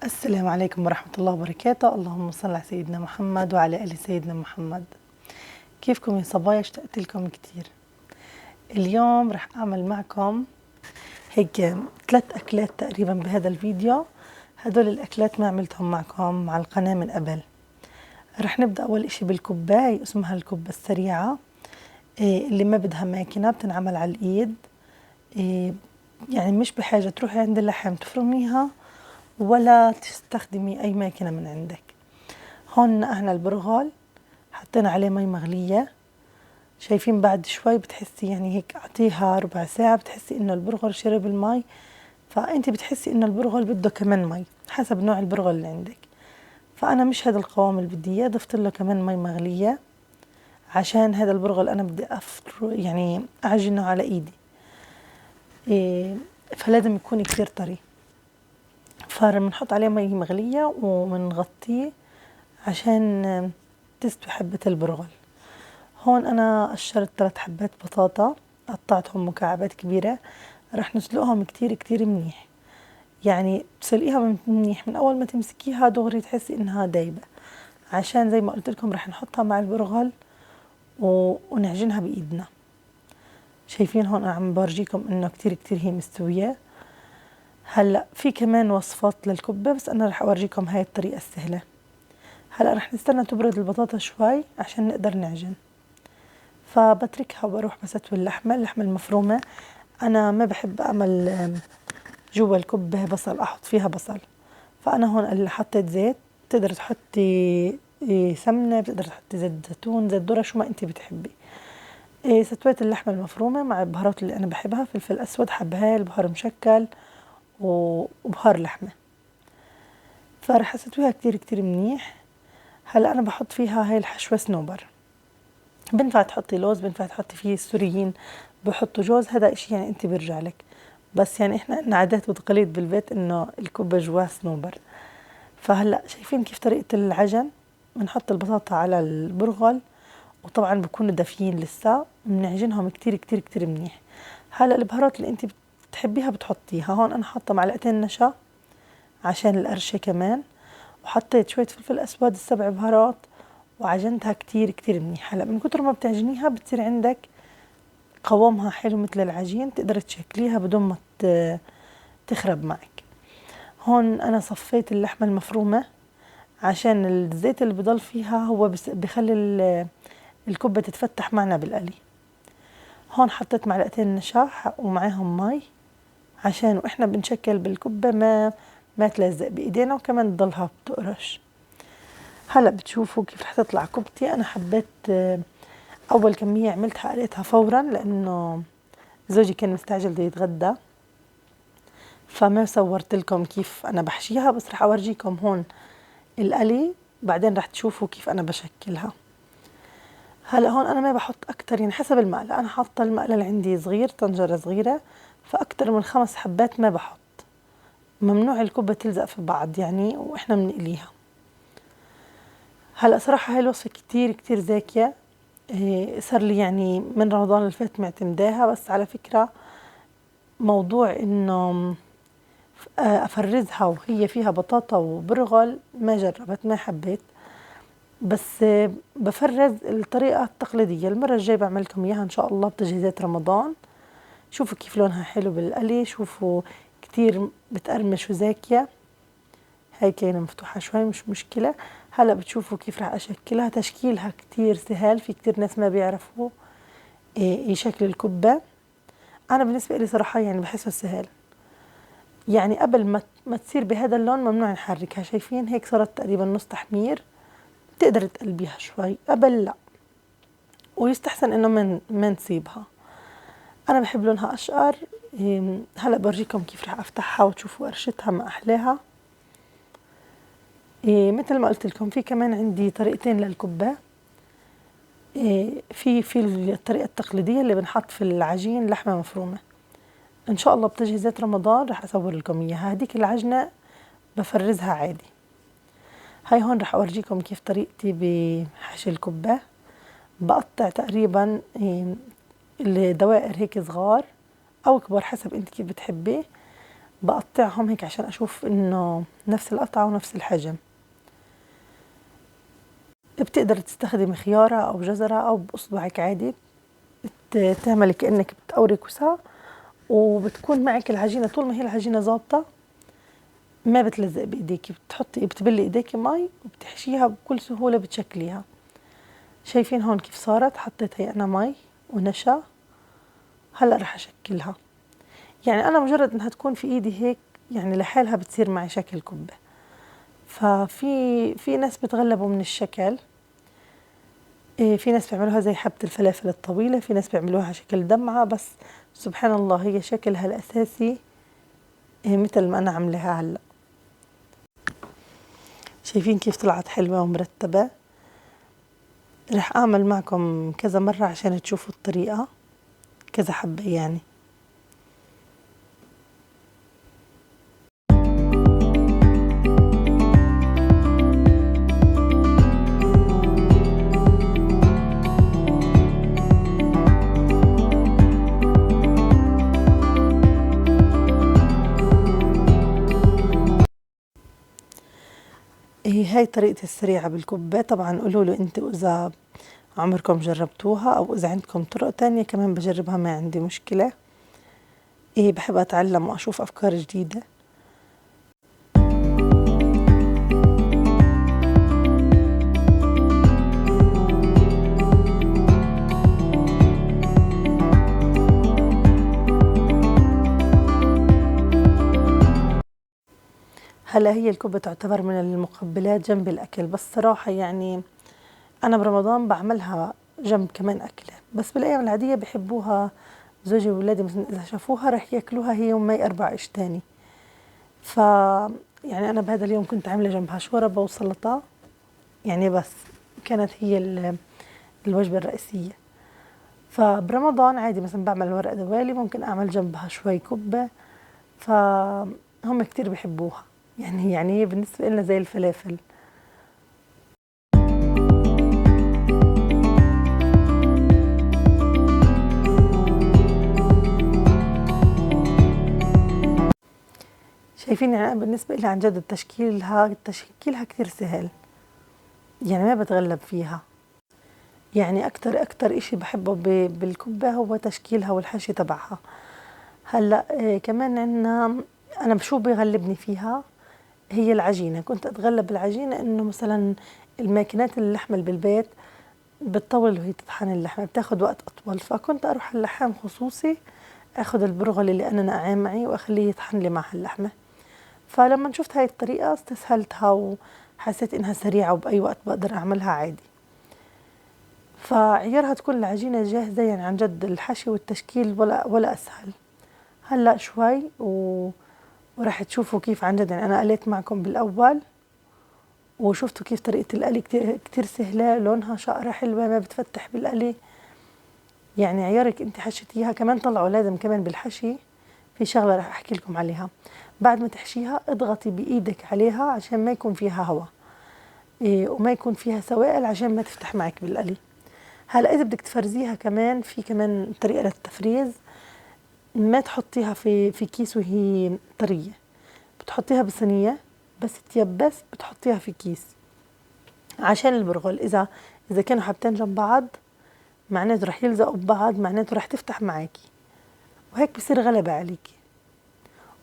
السلام عليكم ورحمة الله وبركاته. اللهم صل على سيدنا محمد وعلى آل سيدنا محمد. كيفكم يا صبايا؟ اشتقت لكم كتير. اليوم رح أعمل معكم هيك 3 أكلات تقريبا بهذا الفيديو. هدول الأكلات ما عملتهم معكم على القناة من قبل. رح نبدأ أول إشي بالكبة، اسمها الكبة السريعة، اللي ما بدها ماكينة، بتنعمل على الإيد. يعني مش بحاجة تروحي عند اللحم تفرميها ولا تستخدمي أي ماكينة من عندك. هون نقعنا البرغل، حطينا عليه مي مغلية. شايفين بعد شوي بتحسي يعني هيك أعطيها ربع ساعة بتحسي إنه البرغل شرب المي، فأنت بتحسي إنه البرغل بده كمان مي حسب نوع البرغل اللي عندك. فأنا مش هذا القوام اللي بدي إياه، ضفت له كمان مي مغلية عشان هذا البرغل أنا بدي يعني أعجنه على إيدي. فلازم يكون كثير طري، فبنحط عليه مي مغلية وبنغطيه عشان تستوي حبة البرغل. هون أنا قشرت 3 حبات بطاطا، قطعتهم مكعبات كبيرة. رح نسلقهم كتير كتير منيح، يعني تسلقيها منيح من أول ما تمسكيها دغري تحسي إنها دايبة، عشان زي ما قلت لكم رح نحطها مع البرغل ونعجنها بإيدنا. شايفين هون أنا عم برجيكم إنه كتير كتير هي مستوية. هلأ في كمان وصفات للكبة، بس أنا رح أورجيكم هاي الطريقة السهلة. هلأ رح نستنى تبرد البطاطا شوي عشان نقدر نعجن، فبتركها وبروح بسوي اللحمة المفرومة. أنا ما بحب أعمل جوا الكبة بصل، أحط فيها بصل. فأنا هون اللي حطيت زيت، بتقدر تحطي سمنة، بتقدر تحطي زيت زيتون، زيت ذرة، شو ما أنت بتحبي. سويت اللحمة المفرومة مع البهارات اللي أنا بحبها، فلفل أسود، حبهان، بهار مشكل وبهار لحمة. فرح أسويها كتير كتير منيح. هلأ أنا بحط فيها هاي الحشوة صنوبر. بنفع تحطي لوز، بنفع تحطي فيه، السوريين بحطوا جوز، هذا إشي يعني أنت بيرجع لك، بس يعني إحنا عندنا عادات وتقاليد بالبيت إنه الكبة جواها صنوبر. فهلأ شايفين كيف طريقة العجن؟ بنحط البطاطا على البرغل، وطبعا بكونوا دافيين لسه، بنعجنهم كتير كتير كتير منيح. هلأ البهارات اللي أنت بتحبيها بتحطيها. هون أنا حاطة معلقتين نشا عشان القرشة كمان، وحطيت شوية فلفل أسود، ال7 بهارات، وعجنتها كتير كتير منيح. هلا من كتر ما بتعجنيها بتصير عندك قوامها حلو مثل العجين، تقدر تشكليها بدون ما تخرب معك. هون أنا صفيت اللحمة المفرومة عشان الزيت اللي بضل فيها هو بخلي الكبة تتفتح معنا بالقلي. هون حطيت معلقتين نشا ومعاهم مي عشان وإحنا بنشكل بالكبة ما تلزق بإيدينا، وكمان تضلها بتقرش. هلا بتشوفوا كيف رح تطلع كبتي. أنا حبيت أول كمية عملتها قليتها فورا لأنه زوجي كان مستعجل بده يتغدى، فما صورت لكم كيف أنا بحشيها، بس رح أورجيكم هون القلي، بعدين رح تشوفوا كيف أنا بشكلها. هلا هون أنا ما بحط أكتر، يعني حسب المقلة. أنا حاطة المقلة اللي عندي صغير، طنجرة صغيرة، فأكتر من 5 حبات ما بحط. ممنوع الكبة تلزق في بعض يعني وإحنا بنقليها. هلا صراحة هاي الوصفة كتير كتير زاكية. صار لي يعني من رمضان اللي فات معتمداها، بس على فكرة موضوع إنه أفرزها وهي فيها بطاطا وبرغل ما جربت، ما حبيت، بس بفرز الطريقة التقليدية. المرة الجاية بعمل لكم إياها إن شاء الله بتجهيزات رمضان. شوفوا كيف لونها حلو بالقلي، شوفوا كتير بتقرمش وزاكية. هاي كاينة مفتوحة شوي مش مشكلة. هلأ بتشوفوا كيف رح أشكلها. تشكيلها كتير سهل، في كتير ناس ما بيعرفوا شكل الكبة. أنا بالنسبة لي صراحة يعني بحسه سهل، يعني قبل ما تصير بهذا اللون ممنوع نحركها. شايفين هيك صارت تقريبا نص تحمير، تقدر تقلبيها شوي، قبل لا، ويستحسن إنه ما نسيبها. أنا بحب لونها أشقر. هلأ برجيكم كيف رح أفتحها وتشوفوا قرشتها ما أحلاها. مثل ما قلت لكم في كمان عندي طريقتين للكبة. في الطريقة التقليدية اللي بنحط في العجين لحمة مفرومة. إن شاء الله بتجهيزات رمضان رح أصور لكم إياها. هديك العجنة بفرزها عادي. هاي هون رح أورجيكم كيف طريقتي بحشي الكبة. بقطع تقريبا الدوائر هيك صغار أو كبار حسب أنت كيف بتحبي. بقطعهم هيك عشان أشوف إنه نفس القطعة ونفس الحجم. بتقدر تستخدم خيارة أو جزرة أو بإصبعك عادي، تعملي كأنك بتقوري كوسة، وبتكون معك العجينة طول ما هي العجينة ظابطة ما بتلزق بإيديكي، بتبلي إيديكي مي وبتحشيها بكل سهولة بتشكليها. شايفين هون كيف صارت؟ حطيت هي أنا مي ونشا. هلأ رح أشكلها. يعني أنا مجرد إنها تكون في إيدي هيك يعني لحالها بتصير معي شكل كبة. في ناس بتغلبوا من الشكل، في ناس بيعملوها زي حبة الفلافل الطويلة، في ناس بيعملوها شكل دمعة، بس سبحان الله هي شكلها الأساسي مثل ما أنا عاملاها هلأ. شايفين كيف طلعت حلوة ومرتبة؟ رح أعمل معكم كذا مرة عشان تشوفوا الطريقة، كذا حبة يعني. هاي طريقتي السريعة بالكبة. طبعا قولوا انتوا إذا عمركم جربتوها أو إذا عندكم طرق تانية كمان بجربها، ما عندي مشكلة. بحب أتعلم وأشوف أفكار جديدة. هلا هي الكبة تعتبر من المقبلات جنب الأكل، بس صراحة يعني أنا برمضان بعملها جنب كمان أكلة، بس بالأيام العادية بحبوها زوجي وولادي، مثلا إذا شافوها رح ياكلوها هي وما يقربع إيش تاني. يعني أنا بهذا اليوم كنت عاملة جنبها شوربة وسلطة، يعني بس كانت هي الوجبة الرئيسية. فبرمضان عادي مثلا بعمل ورق دوالي ممكن أعمل جنبها شوي كبة، فهم كتير بحبوها. يعني هي بالنسبة لنا زي الفلافل. شايفين يعني أنا بالنسبة لي عن جد تشكيلها كتير سهل، يعني ما بتغلب فيها. يعني أكتر إشي بحبه بالكبة هو تشكيلها والحشي تبعها. هلأ كمان عنا أنا شو بيغلبني فيها هي العجينة. كنت أتغلب العجينة إنه مثلا الماكينات اللحمة اللي بالبيت بتطول وهي تطحن اللحمة، بتاخد وقت أطول، فكنت أروح اللحام خصوصي أخذ البرغل اللي أنا نقعاه معي وأخليه يطحن لي معها اللحمة. فلما شفت هاي الطريقة استسهلتها وحسيت إنها سريعة وبأي وقت بقدر أعملها عادي. فعيارها تكون العجينة جاهزة، يعني عن جد الحشي والتشكيل ولا أسهل. هلأ شوي وراح تشوفوا كيف عن جد. يعني أنا قليت معكم بالأول وشفتوا كيف طريقة القلي كتير سهلة، لونها شقرة حلوة ما بتفتح بالقلي. يعني عيارك انت حشيتيها كمان طلعوا لازم كمان بالحشي في شغلة راح أحكي لكم عليها. بعد ما تحشيها اضغطي بإيدك عليها عشان ما يكون فيها هواء وما يكون فيها سوائل عشان ما تفتح معك بالقلي. هلا إذا بدك تفرزيها كمان في كمان طريقة للتفريز، ما تحطيها في كيس وهي طرية، بتحطيها بصينية بس تيبس بتحطيها في كيس عشان البرغل إذا كانوا حبتين جنب بعض معناته رح يلزقوا ببعض، معناته رح تفتح معاكي وهيك بصير غلبة عليكي.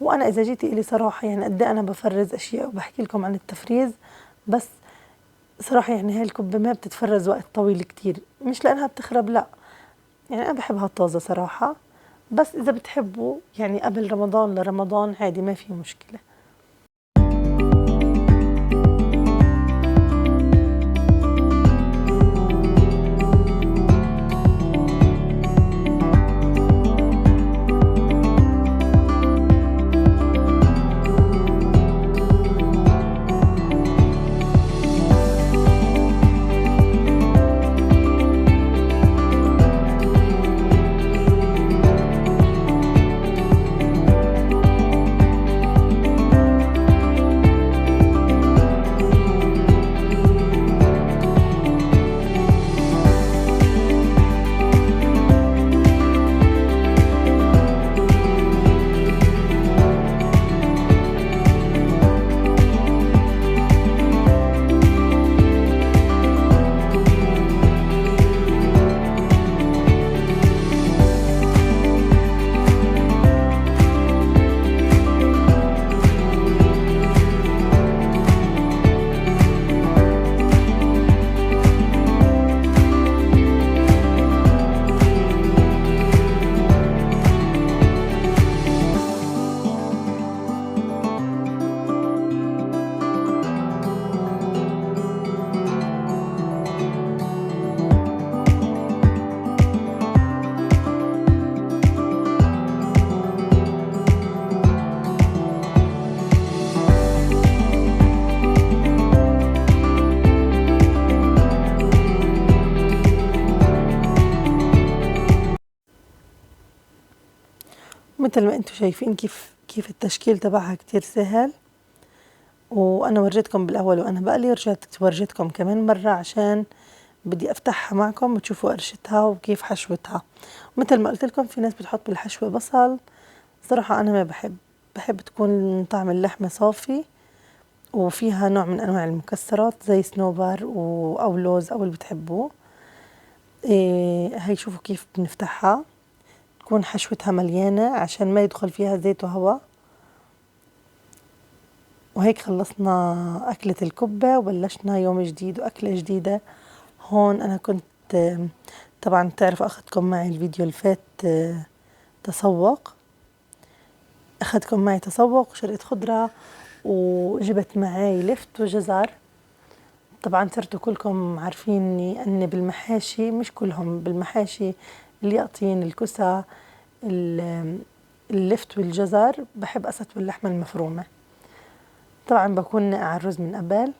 وأنا إذا جيتي إلي صراحة يعني قد أنا بفرز أشياء وبحكي لكم عن التفريز، بس صراحة يعني هاي الكبة ما بتتفرز وقت طويل كتير، مش لأنها بتخرب لا، يعني أنا بحبها طازة صراحة. بس إذا بتحبوا يعني قبل رمضان لرمضان عادي ما في مشكلة. مثل ما انتم شايفين كيف التشكيل تبعها كتير سهل. وانا ورجيتكم بالاول وانا بقلي، رجعت ورجيتكم كمان مرة عشان بدي افتحها معكم وتشوفوا قرشتها وكيف حشوتها. مثل ما قلت لكم في ناس بتحط بالحشوة بصل، صراحة انا ما بحب تكون طعم اللحمة صافي وفيها نوع من انواع المكسرات زي صنوبر او لوز او اللي بتحبوه. هي شوفوا كيف بنفتحها، تكون حشوتها مليانة عشان ما يدخل فيها زيت وهواء. وهيك خلصنا أكلة الكبة وبلشنا يوم جديد وأكلة جديدة. هون أنا كنت طبعا تعرف أخذتكم معي الفيديو اللي فات تسوق، أخذتكم معي تسوق وشريت خضرة وجبت معي لفت وجزر. طبعا صرتوا كلكم عارفيني أني بالمحاشي، مش كلهم، بالمحاشي اليقطين الكسى اللفت والجزر بحب أسوي اللحمة المفرومة. طبعا بكون ناقع الرز من قبل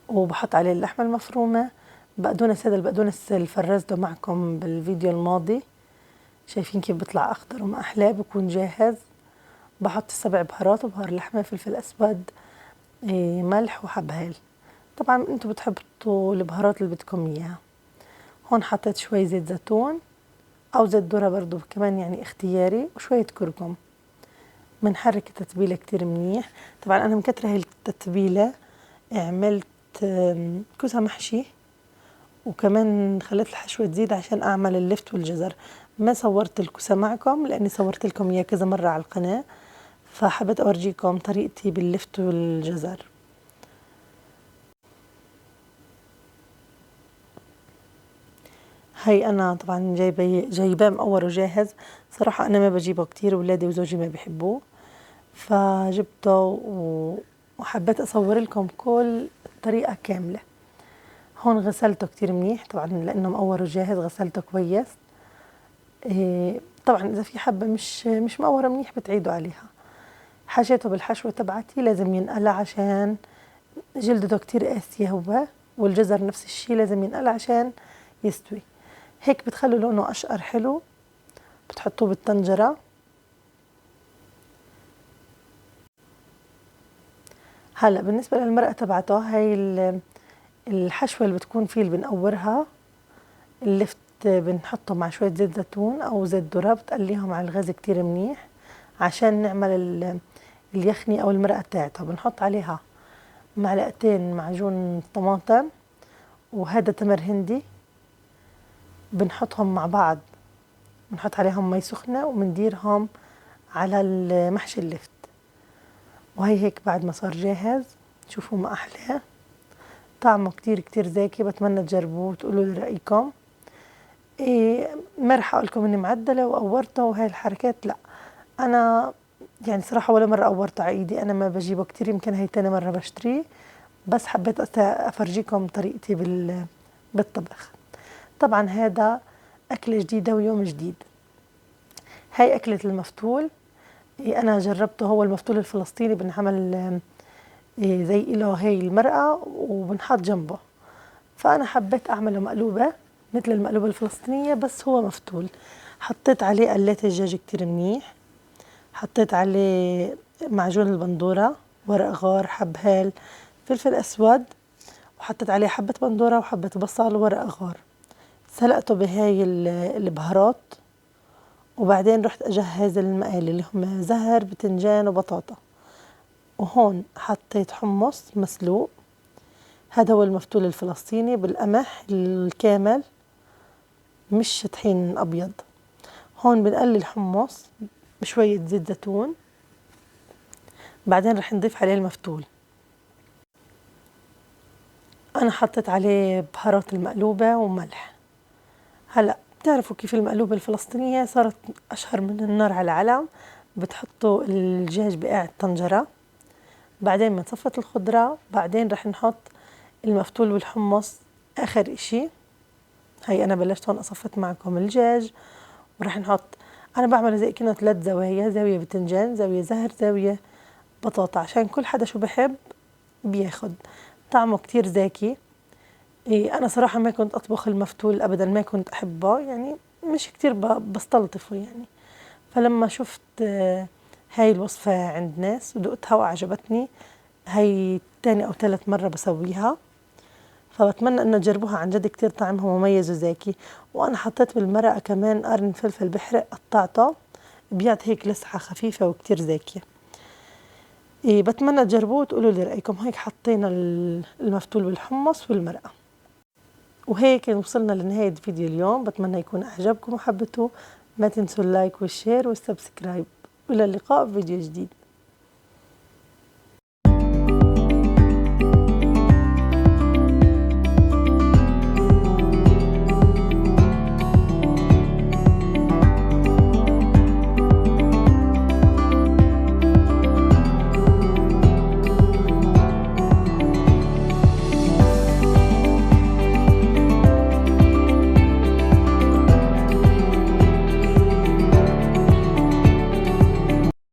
وبحط عليه اللحمة المفرومة. بقدونس، هذا البقدونس اللي فرزته معكم بالفيديو الماضي، شايفين كيف بيطلع أخضر وما أحلاه، بكون جاهز. بحط السبع بهارات وبهار لحمة، فلفل أسود، ملح وحبهان. طبعا انتوا بتحطوا البهارات اللي بدكم إياها. هون حطيت شوي زيت زيتون أو زيت ذرة برضو كمان يعني اختياري، وشوية كركم. بنحرك التتبيلة كتير منيح. طبعا أنا مكترة هاي التتبيلة، عملت كوسة محشي وكمان خليت الحشوة تزيد عشان أعمل اللفت والجزر. ما صورت الكوسة معكم لأني صورت لكم إياه كذا مرة على القناة، فحبيت أورجيكم طريقتي باللفت والجزر. هي أنا طبعا جايباه مقور وجاهز. صراحة أنا ما بجيبه كتير، ولادي وزوجي ما بيحبوه، فجبته وحبيت أصور لكم كل الطريقة كاملة. هون غسلته كتير منيح طبعا لأنه مقور وجاهز، غسلته كويس. طبعا إذا في حبة مش مقورة منيح بتعيدوا عليها. حشيته بالحشوة تبعتي، لازم ينقلع عشان جلدته كتير قاسية هو، والجزر نفس الشي لازم ينقلع عشان يستوي. هيك بتخلوا لونه أشقر حلو. بتحطوه بالطنجرة. هلا بالنسبة للمرقة تبعته، هاي الحشوة اللي بتكون فيه اللي بنقورها، اللفت بنحطه مع شوية زيت زيتون أو زيت ذرة، بتقليهم على الغاز كتير منيح عشان نعمل اليخني أو المرقة بتاعتها. بنحط عليها معلقتين معجون طماطم وهذا تمر هندي، بنحطهم مع بعض، بنحط عليهم مي سخنة وبنديرهم على المحشي اللفت. وهي هيك بعد ما صار جاهز، شوفوا ما أحلاه، طعمه كتير كتير زاكي. بتمنى تجربوه وتقولوا لي رأيكم. ما رح اقول لكم اني معدله وقورته وهي الحركات، لا. انا يعني صراحه ولا مره قورته على ايدي، انا ما بجيبه كتير، يمكن هي تاني مره بشتريه، بس حبيت افرجيكم طريقتي بالطبخ. طبعا هذا اكله جديده ويوم جديد. هاي اكله المفتول. انا جربته، هو المفتول الفلسطيني بنعمل زي له هي المرقه وبنحط جنبه، فأنا حبيت أعمله مقلوبة مثل المقلوبة الفلسطينية بس هو مفتول. حطيت عليه قلات الدجاج كتير منيح، حطيت عليه معجون البندورة، ورق غار، حب هال، فلفل أسود، وحطيت عليه حبة بندورة وحبة بصل وورق غار. سلقته بهاي البهارات، وبعدين رحت أجهز المقالي اللي هم زهر، بتنجان، وبطاطا. وهون حطيت حمص مسلوق، هذا هو المفتول الفلسطيني بالقمح الكامل، مش طحين أبيض. هون بنقلي الحمص بشوية زيت زيتون، بعدين رح نضيف عليه المفتول. أنا حطيت عليه بهارات المقلوبة وملح. هلأ بتعرفوا كيف المقلوبة الفلسطينية صارت أشهر من النار على العلم. بتحطوا الدجاج بقاع الطنجرة، بعدين بنصفط الخضرة، بعدين رح نحط المفتول والحمص آخر إشي. هي أنا بلشت هون أصفت معكم الدجاج، ورح نحط، أنا بعمل زي كأنه 3 زوايا، زاوية بتنجان، زاوية زهر، زاوية بطاطا، عشان كل حدا شو بحب بياخد. طعمه كتير زاكي. أنا صراحة ما كنت أطبخ المفتول أبدا، ما كنت أحبه يعني، مش كتير بستلطفه يعني، فلما شفت هاي الوصفة عند ناس ودقتها وأعجبتني، هاي تاني أو ثالث مرة بسويها، فبتمنى إنه تجربوها، عن جد كتير طعمها مميز وزاكي. وأنا حطيت بالمرقة كمان قرن فلفل بحرق قطعته، بيعطي هيك لسعة خفيفة وكتير زاكية. بتمنى تجربوه وتقولوا لي رأيكم. هيك حطينا المفتول بالحمص والمرقة، وهيك وصلنا لنهاية فيديو اليوم. بتمنى يكون أعجبكم وحبيتوه. ما تنسوا اللايك والشير والسبسكرايب، وإلى اللقاء في فيديو جديد.